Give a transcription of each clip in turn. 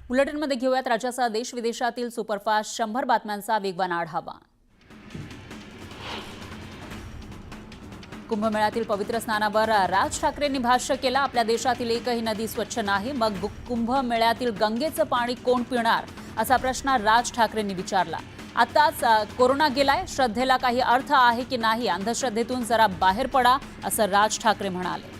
बुलेटिनमध्ये घेऊयात राज्याचा देश विदेशातील सुपरफास्ट 100 बातम्यांचा वेगवान आढावा। कुंभमेळ्यातील पवित्र स्नानावर राज ठाकरेंनी भाष्य केलं। आपल्या देशातील एकही नदी स्वच्छ नाही, मग कुंभमेळ्यातील गंगेचं पाणी कोण पिणार असा प्रश्न राज ठाकरेंनी विचारला। आताच कोरोना गेलाय, श्रद्धेला काही अर्थ आहे की नाही, अंधश्रद्धेतून जरा बाहेर पडा असं राज ठाकरे म्हणाले।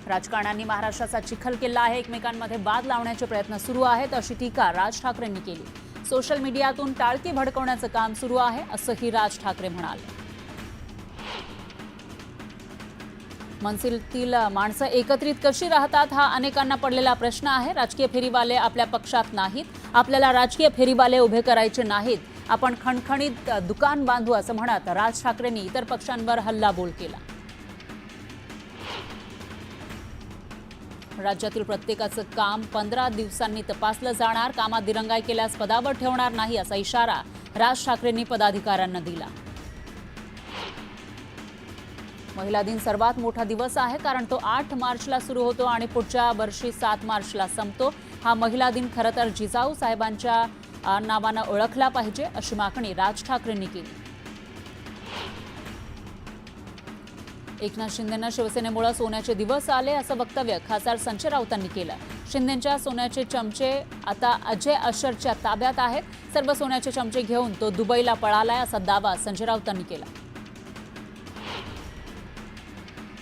राजकारण्यांनी महाराष्ट्राचा चिखल केला आहे, एकमेकांमध्ये वाद लावण्याचे प्रयत्न सुरू आहेत अशी टीका राज ठाकरेंनी केली। सोशल मीडियातून टाळकी भडकवण्याचं काम सुरू आहे असंही राज ठाकरे म्हणाले। मनसेतील माणसं एकत्रित कशी राहतात हा अनेकांना पडलेला प्रश्न आहे। राजकीय फेरीवाले आपल्या पक्षात नाहीत, आपल्याला राजकीय फेरीवाले उभे करायचे नाहीत, आपण खणखणीत दुकान बांधू असं म्हणत राज ठाकरेंनी इतर पक्षांवर हल्लाबोल केला। राज्यातील प्रत्येकाचं काम 15 दिवसांनी तपासलं जाणार, कामात दिरंगाई केल्यास पदावर ठेवणार नाही असा इशारा राज ठाकरेंनी पदाधिकाऱ्यांना दिला। महिला दिन सर्वात मोठा दिवस आहे, कारण तो 8 मार्चला सुरू होतो आणि पुढच्या वर्षी 7 मार्चला संपतो। हा महिला दिन खरं तर जिजाऊ साहेबांच्या नावानं ओळखला पाहिजे अशी मागणी राज ठाकरेंनी केली। एकनाथ शिंदेंना शिवसेनेमुळे सोन्याचे दिवस आले असं वक्तव्य खासदार संजय राऊतांनी केलं। शिंदेंच्या सोन्याचे चमचे आता अजय अशरच्या ताब्यात आहेत, सर्व सोन्याचे चमचे घेऊन तो दुबईला पळालाय असा दावा संजय राऊतांनी केला।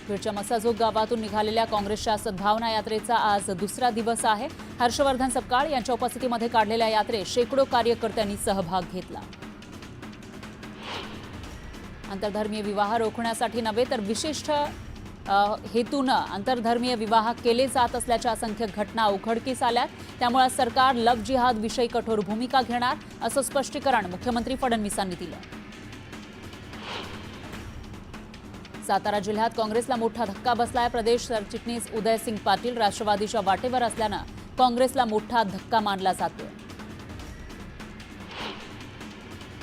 बीडच्या मसाजोग गावातून निघालेल्या काँग्रेसच्या सद्भावना यात्रेचा आज दुसरा दिवस आहे। हर्षवर्धन सपकाळ यांच्या उपस्थितीमध्ये काढलेल्या यात्रेत शेकडो कार्यकर्त्यांनी सहभाग घेतला। आंतरधर्मीय विवाह रोखण्यासाठी नव्हे तर विशिष्ट हेतूनं आंतरधर्मीय विवाह केले जात असल्याच्या असंख्य घटना उघडकीस आल्या, त्यामुळे सरकार लव्ह जिहाद विषयी कठोर भूमिका घेणार असं स्पष्टीकरण मुख्यमंत्री फडणवीसांनी दिलं। सातारा जिल्ह्यात काँग्रेसला मोठा धक्का बसलाय। प्रदेश सरचिटणीस उदयसिंग पाटील राष्ट्रवादीच्या वाटेवर असल्यानं काँग्रेसला मोठा धक्का मानला जातोय।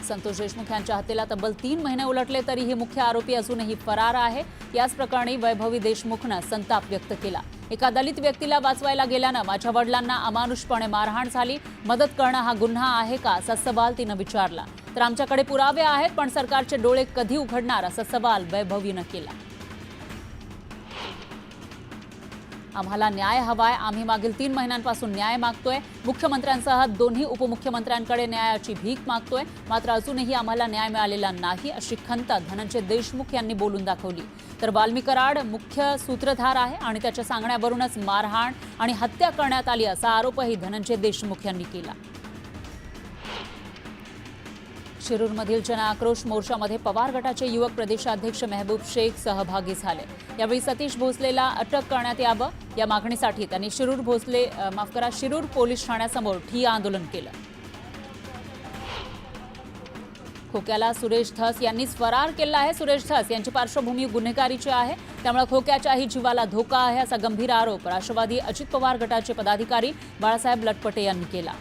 संतोष देशमुख यांच्या हत्येला तब्बल 3 महिने उलटले तरीही मुख्य आरोपी अजूनही फरार आहे। याच प्रकरणी वैभवी देशमुखनं संताप व्यक्त केला। एका दलित व्यक्तीला वाचवायला गेल्यानं माझ्या वडिलांना अमानुषपणे मारहाण झाली, मदत करणं हा गुन्हा आहे का असा सवाल तिनं विचारला। तर आमच्याकडे पुरावे आहेत, पण सरकारचे डोळे कधी उघडणार असा सवाल वैभवीनं केला। आम्हाला न्याय हवाय, आम्ही मागील 3 महिन्यांपासून न्याय मागतोय, मुख्यमंत्र्यांसह दोन्ही उपमुख्यमंत्र्यांकडे न्यायाची भीक मागतोय, मात्र अजूनही आम्हाला न्याय मिळालेला नाही अशी खंत धनंजय देशमुख यांनी बोलून दाखवली। तर वाल्मी कराड मुख्य सूत्रधार आहे आणि त्याच्या सांगण्यावरूनच मारहाण आणि हत्या करण्यात आली असा आरोपही धनंजय देशमुख यांनी केला। शिरूरमधील जनआक्रोश मोर्चामध्ये पवार गटाचे युवक प्रदेशाध्यक्ष महबूब शेख सहभागी झाले। यावेळी सतीश भोसलेला अटक करण्यात यावं या मागणीसाठी त्यांनी शिरूर पोलीस ठाण्यासमोर ठिय्या आंदोलन केलं। खोक्याला सुरेश धस यांनीच फरार केला आहे। सुरेश धस यांची पार्श्वभूमी गुन्हेगारीची आहे, त्यामुळे खोक्याच्याही जीवाला धोका आहे असा गंभीर आरोप राष्ट्रवादी अजित पवार गटाचे पदाधिकारी बाळासाहेब लटपटे यांनी केला।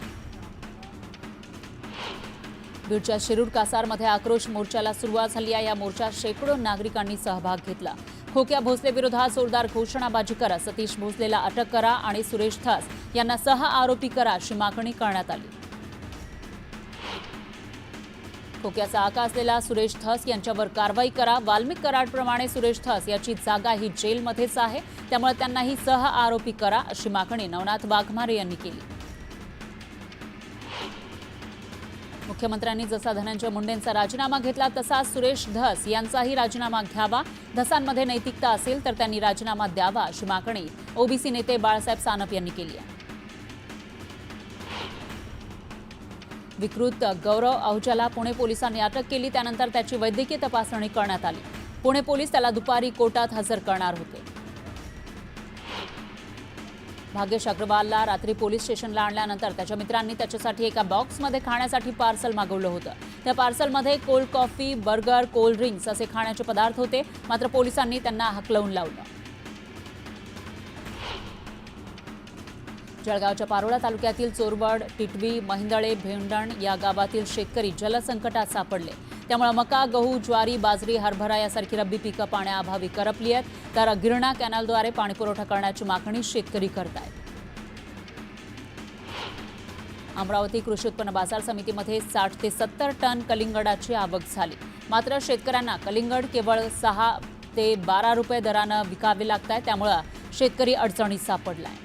बीडच्या शिरूर कासारमध्ये आक्रोश मोर्चाला सुरुवात झाली आहे। या मोर्चात शेकडो नागरिकांनी सहभाग घेतला। खोक्या भोसले विरोधात जोरदार घोषणाबाजी करा, सतीश भोसलेला अटक करा आणि सुरेश धस यांना सह आरोपी करा अशी मागणी करण्यात आली। खोक्याचा आका असलेला सुरेश धस यांच्यावर कारवाई करा। वाल्मी कराडप्रमाणे सुरेश धस याची जागा ही जेलमध्येच आहे, त्यामुळे त्यांनाही सह आरोपी करा अशी मागणी नवनाथ वाघमारे यांनी केली। मुख्यमंत्र्यांनी जसा धनंजय मुंडेंचा राजीनामा घेतला तसा सुरेश धस यांचाही राजीनामा घ्यावा। धसांमध्ये नैतिकता असेल तर त्यांनी राजीनामा द्यावा अशी मागणी ओबीसी नेते बाळासाहेब सानप यांनी केली आहे। विकृत गौरव अहुजाला पुणे पोलिसांनी अटक केली, त्यानंतर त्याची वैद्यकीय तपासणी करण्यात आली। पुणे पोलीस त्याला दुपारी कोर्टात हजर करणार होते। भाग्यश अग्रवालला रात्री पोलीस स्टेशनला आणल्यानंतर त्याच्या मित्रांनी त्याच्यासाठी एका बॉक्समध्ये खाण्यासाठी पार्सल मागवलं होतं। त्या पार्सलमध्ये cold coffee, burger, cold drinks असे खाण्याचे पदार्थ होते, मात्र पोलिसांनी त्यांना हाकलवून लावलं। जळगावच्या पारोळा तालुक्यातील चोरवड, टिटवी, महिंदळे, भेंडण या गावातील शेतकरी जलसंकटात सापडले। त्यामुळे मका, गहू, ज्वारी, बाजरी, हरभरा यासारखी रब्बी पिकं पाण्याअभावी करपली आहेत. तर गिरणा कॅनलद्वारे पाणीपुरवठा करण्याची मागणी शेतकरी करतायत. अमरावती कृषी उत्पन्न बाजार समितीमध्ये 60 ते 70 टन कलिंगडाची आवक झाली. मात्र शेतकऱ्यांना कलिंगड केवळ 6 ते 12 रुपये दरानं विकावे लागत आहे. त्यामुळे शेतकरी अडचणीत सापडलाय.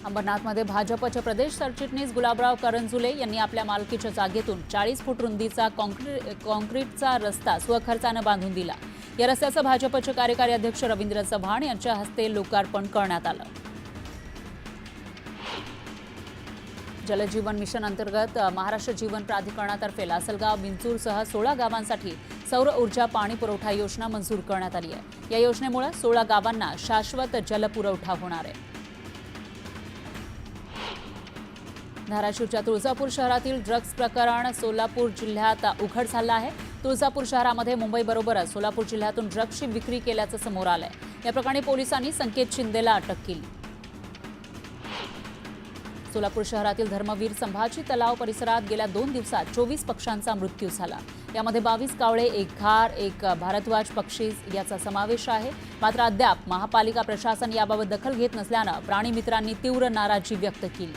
अंबरनाथमध्ये भाजपचे प्रदेश सरचिटणीस गुलाबराव करंजुले यांनी आपल्या मालकीच्या जागेतून 40 फूट रुंदीचा कॉन्क्रीटचा रस्ता स्वखर्चानं बांधून दिला. या रस्त्याचं भाजपचे कार्यकारी अध्यक्ष रवींद्र चव्हाण यांच्या हस्ते लोकार्पण करण्यात आलं. जलजीवन मिशन अंतर्गत महाराष्ट्र जीवन प्राधिकरणातर्फे लासलगाव, विंचूरसह 16 गावांसाठी सौर ऊर्जा पाणी पुरवठा योजना मंजूर करण्यात आली आहे. या योजनेमुळे 16 गावांना शाश्वत जलपुरवठा होणार आहे. धाराशिवच्या तुळजापूर शहरातील ड्रग्ज प्रकरण सोलापूर जिल्ह्यात उघड झालं आहे. तुळजापूर शहरामध्ये मुंबईबरोबरच सोलापूर जिल्ह्यातून ड्रग्जची विक्री केल्याचं समोर आलंय. या प्रकरणी पोलिसांनी संकेत शिंदेला अटक केली. सोलापूर शहरातील धर्मवीर संभाजी तलाव परिसरात गेल्या 2 दिवसात 24 पक्ष्यांचा मृत्यू झाला. यामध्ये 22 कावळे, 1 घार, 1 भारद्वाज पक्षी याचा समावेश आहे. मात्र अद्याप महापालिका प्रशासन याबाबत दखल घेत नसल्यानं प्राणीमित्रांनी तीव्र नाराजी व्यक्त केली.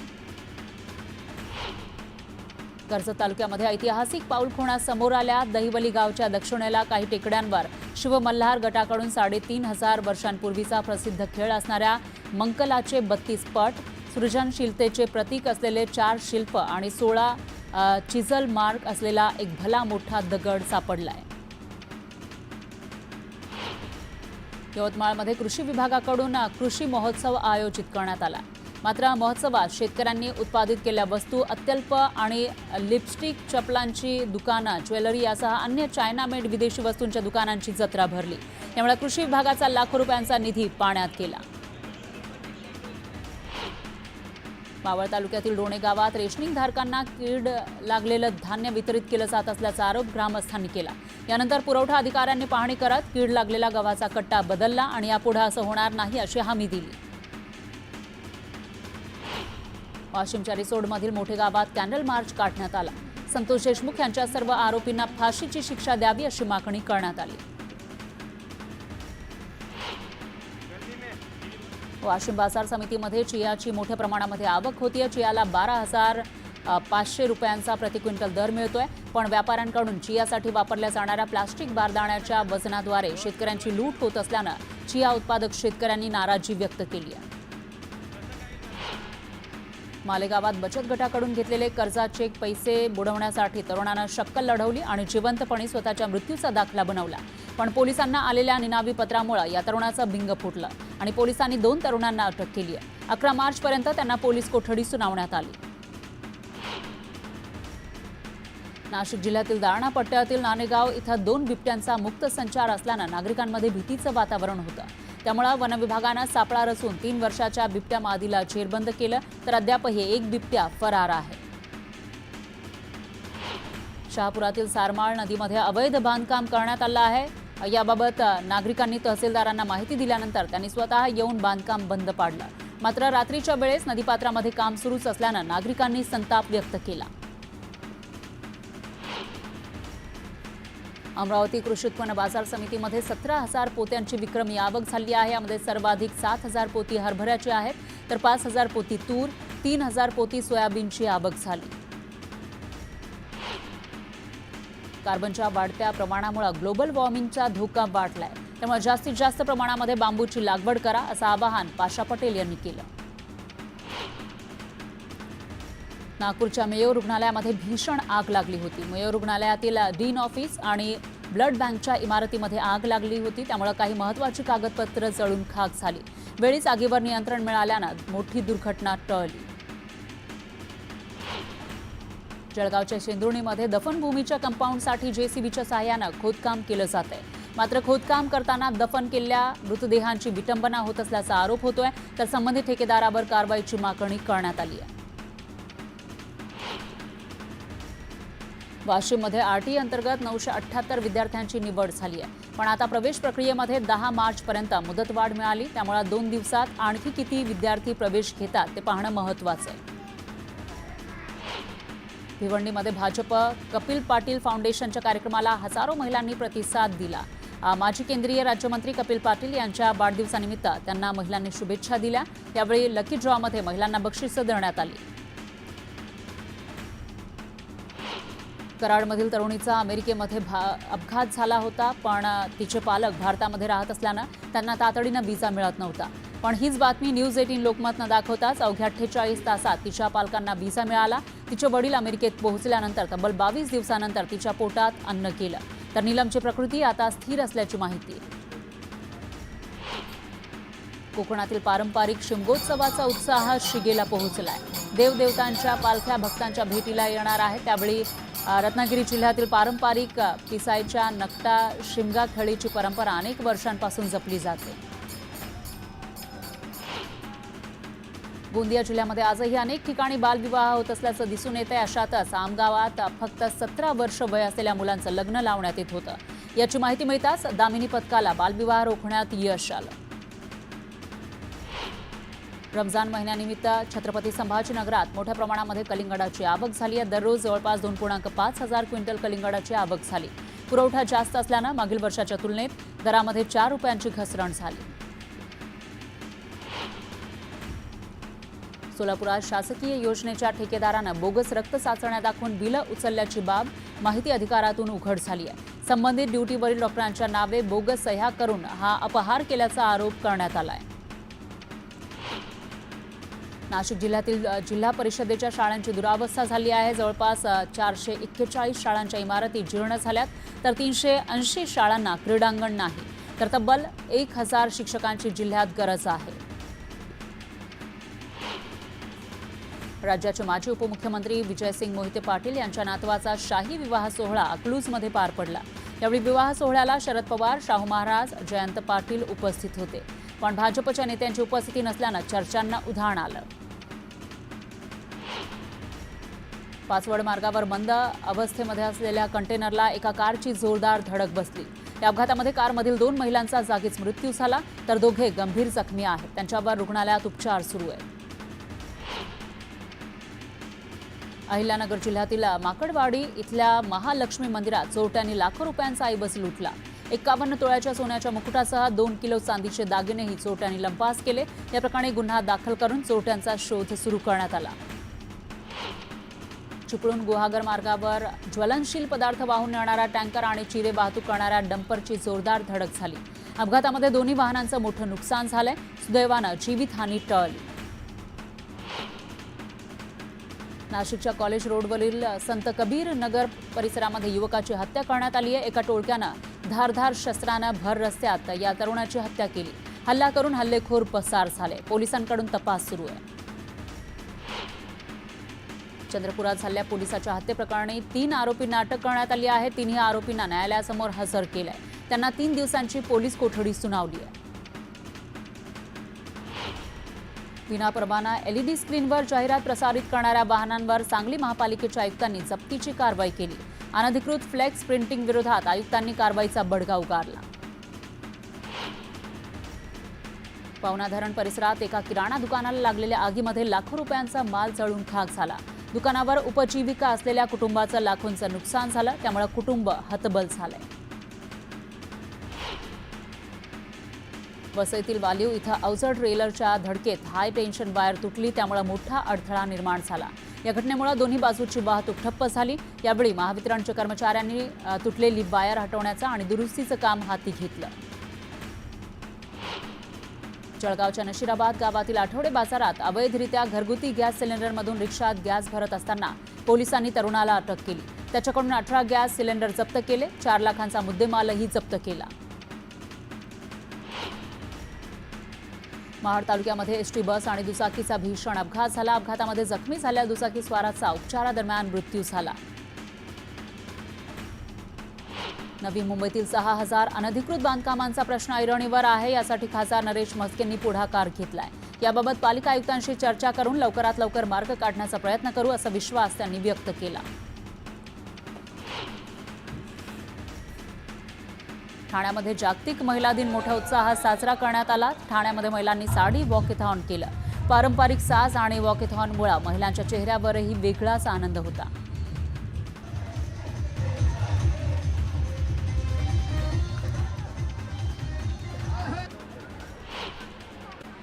कर्जत तालुक्यामध्ये ऐतिहासिक पाऊलखुणा समोर आल्या. दहिवली गावच्या दक्षिणेला काही टेकड्यांवर शिवमल्हार गटाकडून 3,500 वर्षांपूर्वीचा प्रसिद्ध खेळ असणाऱ्या मंकलाचे 32 पट, सृजनशीलतेचे प्रतीक असलेले 4 शिल्प आणि 16 चिझल मार्क असलेला एक भला मोठा दगड सापडलाय. यवतमाळमध्ये कृषी विभागाकडून कृषी महोत्सव आयोजित करण्यात आला. मात्र महोत्सवात शेतकऱ्यांनी उत्पादित केलेल्या वस्तू, अत्यल्प आणि लिपस्टिक, चपलांची दुकानं, ज्वेलरी यासह अन्य चायनामेड विदेशी वस्तूंच्या दुकानांची जत्रा भरली. त्यामुळे कृषी विभागाचा लाखो रुपयांचा निधी पाण्यात गेला. मावळ तालुक्यातील डोणे गावात रेशनिंग धारकांना कीड लागलेलं धान्य वितरित केलं जात असल्याचा आरोप ग्रामस्थांनी केला. यानंतर पुरवठा अधिकाऱ्यांनी पाहणी करत कीड लागलेला गव्हाचा कट्टा बदलला आणि यापुढे असं होणार नाही अशी हमी दिली. वाशिमच्या रिसोडमधील मोठे गावात कॅन्डल मार्च काढण्यात आला. संतोष देशमुख यांच्या सर्व आरोपींना फाशीची शिक्षा द्यावी अशी मागणी करण्यात आली. वाशिम बाजार समितीमध्ये चियाची मोठ्या प्रमाणामध्ये आवक होतीये. चियाला 12,500 रुपयांचा प्रति क्विंटल दर मिळतोय. पण व्यापाऱ्यांकडून चियासाठी वापरल्या जाणाऱ्या प्लास्टिक बारदाण्याच्या वजनाद्वारे शेतकऱ्यांची लूट होत असल्यानं चिया उत्पादक शेतकऱ्यांनी नाराजी व्यक्त केली आहे. मालेगावात बचत गटाकडून घेतलेले कर्जाचे पैसे बुडवण्यासाठी तरुणानं शक्कल लढवली आणि जिवंतपणे स्वतःच्या मृत्यूचा दाखला बनवला. पण पोलिसांना आलेल्या निनावी पत्रामुळे या तरुणाचं भिंग फुटलं आणि पोलिसांनी 2 तरुणांना अटक केली आहे. 11 मार्चपर्यंत त्यांना पोलीस कोठडी सुनावण्यात आली. नाशिक जिल्ह्यातील दारणा पट्ट्यातील नाणेगाव इथं 2 बिबट्यांचा मुक्त संचार असल्यानं नागरिकांमध्ये भीतीचं वातावरण होतं. त्यामुळे वन विभागानं सापळा रचून 3 वर्षाच्या बिबट्या मादीला जेरबंद केलं. तर अद्यापही एक बिबट्या फरार आहे. शहापुरातील सारमाळ नदीमध्ये अवैध बांधकाम करण्यात आलं आहे. याबाबत नागरिकांनी तहसीलदारांना माहिती दिल्यानंतर त्यांनी स्वतः येऊन बांधकाम बंद पाडलं. मात्र रात्रीच्या वेळेस नदीपात्रामध्ये काम सुरूच असल्यानं नागरिकांनी संताप व्यक्त केला. अमरावती कृषी उत्पन्न बाजार समितीमध्ये 17,000 पोत्यांची विक्रमी आवक झाली आहे. यामध्ये सर्वाधिक 7,000 पोती हरभऱ्याची आहेत, तर 5,000 पोती तूर, 3,000 पोती सोयाबीनची आवक झाली. कार्बनच्या वाढत्या प्रमाणामुळे ग्लोबल वॉर्मिंगचा धोका वाढलाय. त्यामुळे जास्तीत जास्त प्रमाणामध्ये बांबूची लागवड करा असं आवाहन पाशा पटेल यांनी केलं. नागपूरच्या मेयो रुग्णालयामध्ये भीषण आग लागली होती. मेयो रुग्णालयातील डीन ऑफिस आणि ब्लड बँकच्या इमारतीमध्ये आग लागली होती. त्यामुळे काही महत्त्वाची कागदपत्र जळून खाक झाली. वेळीच आगीवर नियंत्रण मिळाल्यानं मोठी दुर्घटना टळली. जळगावच्या शेंदुर्णीमध्ये दफनभूमीच्या कंपाऊंडसाठी जेसीबीच्या सहाय्यानं खोदकाम केलं जात आहे. मात्र खोदकाम करताना दफन केलेल्या मृतदेहांची विटंबना होत असल्याचा आरोप होतोय. तर संबंधित ठेकेदारावर कारवाईची मागणी करण्यात आली आहे. वाशिममध्ये आरटी अंतर्गत 978 विद्यार्थ्यांची निवड झाली आहे. पण आता प्रवेश प्रक्रियेमध्ये 10 मार्चपर्यंत मुदतवाढ मिळाली. त्यामुळे 2 दिवसात आणखी किती विद्यार्थी प्रवेश घेतात ते पाहणं महत्त्वाचं आहे. भिवंडीमध्ये भाजप कपिल पाटील फाउंडेशनच्या कार्यक्रमाला हजारो महिलांनी प्रतिसाद दिला। माजी केंद्रीय राज्यमंत्री कपिल पाटील यांच्या वाढदिवसानिमित्त त्यांना महिलांनी शुभेच्छा दिल्या। यावेळी लकी ड्रॉमध्ये महिलांना बक्षिसं देण्यात आली। कराडमधील तरुणीचा अमेरिकेमध्ये अपघात झाला होता, पण तिचे पालक भारतामध्ये राहत असल्यानं त्यांना तातडीनं व्हिसा मिळत नव्हता। पण हीच बातमी न्यूज 18 लोकमतनं दाखवताच अवघ्या 48 तासात तिच्या पालकांना व्हिसा मिळाला। तिचे वडील अमेरिकेत पोहोचल्यानंतर तब्बल 22 दिवसानंतर तिच्या पोटात अन्न गेलं। तर नीलमची प्रकृती आता स्थिर असल्याची माहिती। कोकणातील पारंपरिक शिमगोत्सवाचा उत्साह शिगेला पोहोचलाय। देवदेवतांच्या पालख्या भक्तांच्या भेटीला येणार आहे। त्यावेळी रत्नागिरी जिल्ह्यातील पारंपरिक पिसायच्या नकटा शिमगा खेळीची परंपरा अनेक वर्षांपासून जपली जाते। गोंदिया जिल्ह्यामध्ये आजही अनेक ठिकाणी बालविवाह होत असल्याचं दिसून येते। अशातच आमगावात फक्त 17 वर्ष वय असलेल्या मुलांचं लग्न लावण्यात येत होतं। याची माहिती मिळताच दामिनी पथकाला बालविवाह रोखण्यात यश आलं। रमजान महिन्यानिमित्त छत्रपती संभाजीनगरात मोठ्या प्रमाणामध्ये कलिंगडाची आवक झाली आहे। दररोज जवळपास 2.5 हजार क्विंटल कलिंगडाची आवक झाली। पुरवठा जास्त असल्यानं मागील वर्षाच्या तुलनेत दरामध्ये 4 रुपयांची घसरण झाली। सोलापुरात शासकीय योजनेच्या ठेकेदारानं बोगस रक्त चाचण्या दाखवून बिलं उचलल्याची बाब माहिती अधिकारातून उघड झाली आहे। संबंधित ड्युटीवरील डॉक्टरांच्या नावे बोगस सह्या करून हा अपहार केल्याचा आरोप करण्यात आलाय। नाशिक जिल्ह्यातील जिल्हा परिषदेच्या शाळांची दुरावस्था झाली आहे। जवळपास 441 शाळांच्या इमारती जीर्ण झाल्यात, तर 380 शाळांना क्रीडांगण नाही, तर तब्बल 1000 शिक्षकांची जिल्ह्यात गरज आहे। राज्याचे माजी उपमुख्यमंत्री विजयसिंग मोहिते पाटील यांच्या नातवाचा शाही विवाह सोहळा अकलूजमध्ये पार पडला। यावेळी विवाह सोहळ्याला शरद पवार, शाहू महाराज, जयंत पाटील उपस्थित होते, पण भाजपच्या नेत्यांची उपस्थिती नसल्यानं चर्चांना उधाण आलं। पाचवड मार्गावर मंद अवस्थेमध्ये असलेल्या कंटेनरला एका कारची जोरदार धडक बसली। या अपघातामध्ये कारमधील 2 महिलांचा जागीच मृत्यू झाला, तर दोघे गंभीर जखमी आहेत। त्यांच्यावर रुग्णालयात उपचार सुरू आहेत। अहिल्यानगर जिल्ह्यातील माकडवाडी इथल्या महालक्ष्मी मंदिरात चोरट्यांनी लाखो रुपयांचा ऐवज लुटला। 51 तोळ्याच्या सोन्याच्या मुकुटासह 2 किलो चांदीचे दागिनेही चोरट्यांनी लंपास केले। या प्रकरणी गुन्हा दाखल करून चोरट्यांचा शोध सुरू करण्यात आला। चिपळूण गुहागर मार्गावर ज्वलनशील पदार्थ वाहून नेणारा टँकर आणि चिरे वाहतूक करणाऱ्या डंपरची जोरदार धडक झाली। अपघातामध्ये दोन्ही वाहनांचं मोठं नुकसान झालंय। सुदैवानं जीवितहानी टळली। नाशिकच्या कॉलेज रोडवरील संत कबीर नगर परिसरामध्ये युवकाची हत्या करण्यात आली आहे। एका टोळक्यानं धारधार शस्त्रानं भर रस्त्यात या तरुणाची हत्या केली। हल्ला करून हल्लेखोर पसार झाले। पोलिसांकडून तपास सुरू आहे। चंद्रपुरात झालेल्या पोलिसाच्या हत्येप्रकरणी 3 आरोपींना अटक करण्यात आली आहे। तिन्ही आरोपींना न्यायालयासमोर हजर केलंय। त्यांना 3 दिवसांची पोलीस कोठडी सुनावली आहे। विनापरवाना LED स्क्रीनवर जाहिरात प्रसारित करणाऱ्या वाहनांवर सांगली महापालिकेच्या आयुक्तांनी जप्तीची कारवाई केली। अनधिकृत फ्लेक्स प्रिंटिंग विरोधात आयुक्तांनी कारवाईचा बडगा उगारला। पवना धरण परिसरात एका किराणा दुकानाला लागलेल्या आगीमध्ये लाखो रुपयांचा माल जळून खाक झाला। दुकानावर उपजीविका असलेल्या कुटुंबाचं लाखोंचं नुकसान झालं, त्यामुळे कुटुंब हतबल झालंय। वसईतील वालीव इथं अवजड ट्रेलरच्या धडकेत हाय टेन्शन वायर तुटली, त्यामुळे मोठा अडथळा निर्माण झाला। या घटनेमुळे दोन्ही बाजूची वाहतूक ठप्प झाली। यावेळी महावितरणच्या कर्मचाऱ्यांनी तुटलेली वायर हटवण्याचं आणि दुरुस्तीचं काम हाती घेतलं। जळगावच्या नशिराबाद गावातील आठवडे बाजारात अवैधरित्या घरगुती गॅस सिलेंडरमधून रिक्षात गॅस भरत असताना पोलिसांनी तरुणाला अटक केली। त्याच्याकडून 18 गॅस सिलेंडर जप्त केले। 4 लाखांचा मुद्देमालही जप्त केला। महाड तालुक्यामध्ये एसटी बस आणि दुचाकीचा भीषण अपघात झाला। अपघातामध्ये जखमी झालेल्या दुचाकी स्वाराचा उपचारादरम्यान मृत्यू झाला। नवी मुंबईतील 6000 अनधिकृत बांधकामांचा प्रश्न ऐरणीवर आहे। यासाठी खासदार नरेश म्हस्केंनी पुढाकार घेतलाय। याबाबत पालिका आयुक्तांशी चर्चा करून लवकरात लवकर मार्ग काढण्याचा प्रयत्न करू, असा विश्वास त्यांनी व्यक्त केला। ठाण्यामध्ये जागतिक महिला दिन मोठ्या उत्साहात साजरा करण्यात आला। ठाण्यामध्ये महिलांनी साडी वॉकेथॉन केलं। पारंपरिक साज आणि वॉकेथॉनमुळे महिलांच्या चेहऱ्यावरही वेगळाच आनंद होता।